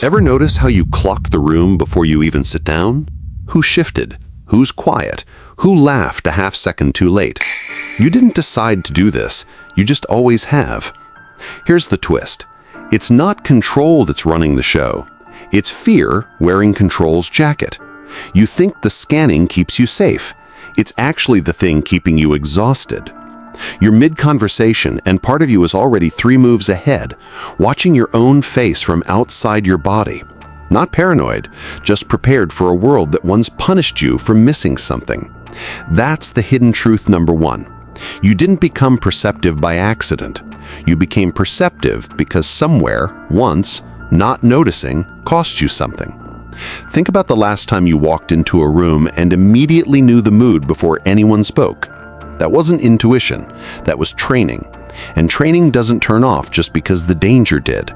Ever notice how you clock the room before you even sit down? Who shifted? Who's quiet? Who laughed a half-second too late? You didn't decide to do this. You just always have. Here's the twist. It's not control that's running the show. It's fear wearing control's jacket. You think the scanning keeps you safe. It's actually the thing keeping you exhausted. You're mid-conversation, and part of you is already 3 moves ahead, watching your own face from outside your body. Not paranoid, just prepared for a world that once punished you for missing something. That's the hidden truth number 1. You didn't become perceptive by accident. You became perceptive because somewhere, once, not noticing cost you something. Think about the last time you walked into a room and immediately knew the mood before anyone spoke. That wasn't intuition, that was training. And training doesn't turn off just because the danger did.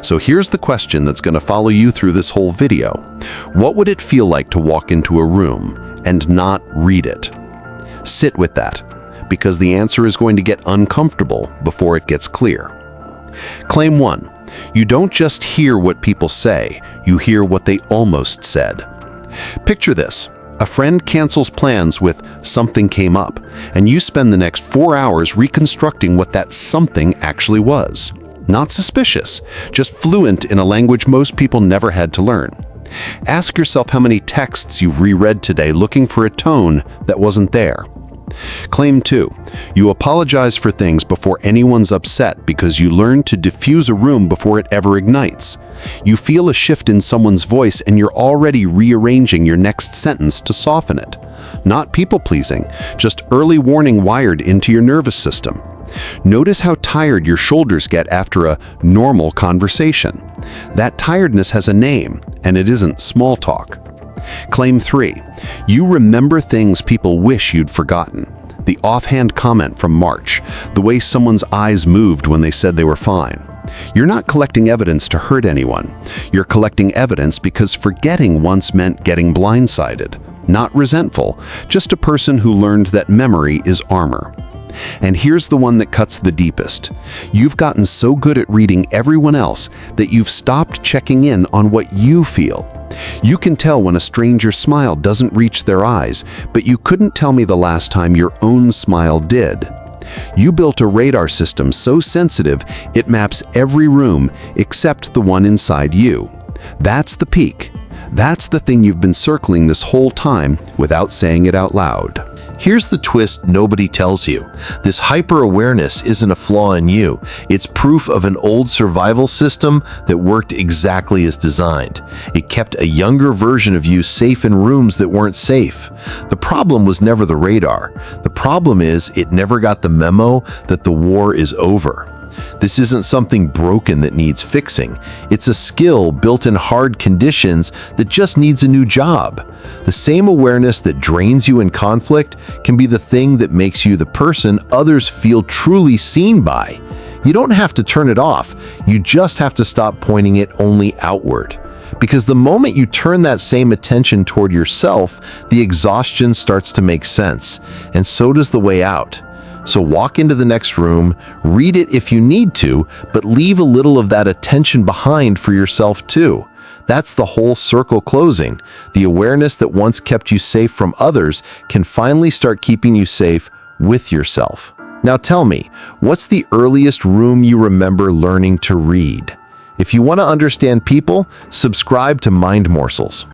So here's the question that's going to follow you through this whole video. What would it feel like to walk into a room and not read it? Sit with that, because the answer is going to get uncomfortable before it gets clear. Claim 1. You don't just hear what people say, you hear what they almost said. Picture this. A friend cancels plans with "something came up," and you spend the next 4 hours reconstructing what that something actually was. Not suspicious, just fluent in a language most people never had to learn. Ask yourself how many texts you've reread today looking for a tone that wasn't there. Claim 2. You apologize for things before anyone's upset because you learn to diffuse a room before it ever ignites. You feel a shift in someone's voice and you're already rearranging your next sentence to soften it. Not people-pleasing, just early warning wired into your nervous system. Notice how tired your shoulders get after a normal conversation. That tiredness has a name, and it isn't small talk. Claim 3. You remember things people wish you'd forgotten. The offhand comment from March, the way someone's eyes moved when they said they were fine. You're not collecting evidence to hurt anyone. You're collecting evidence because forgetting once meant getting blindsided. Not resentful, just a person who learned that memory is armor. And here's the one that cuts the deepest. You've gotten so good at reading everyone else that you've stopped checking in on what you feel. You can tell when a stranger's smile doesn't reach their eyes, but you couldn't tell me the last time your own smile did. You built a radar system so sensitive it maps every room except the one inside you. That's the peak. That's the thing you've been circling this whole time without saying it out loud. Here's the twist nobody tells you. This hyper-awareness isn't a flaw in you. It's proof of an old survival system that worked exactly as designed. It kept a younger version of you safe in rooms that weren't safe. The problem was never the radar. The problem is it never got the memo that the war is over. This isn't something broken that needs fixing. It's a skill built in hard conditions that just needs a new job. The same awareness that drains you in conflict can be the thing that makes you the person others feel truly seen by. You don't have to turn it off. You just have to stop pointing it only outward. Because the moment you turn that same attention toward yourself, the exhaustion starts to make sense, and so does the way out. So walk into the next room, read it if you need to, but leave a little of that attention behind for yourself too. That's the whole circle closing. The awareness that once kept you safe from others can finally start keeping you safe with yourself. Now tell me, what's the earliest room you remember learning to read? If you want to understand people, subscribe to MindMorsels.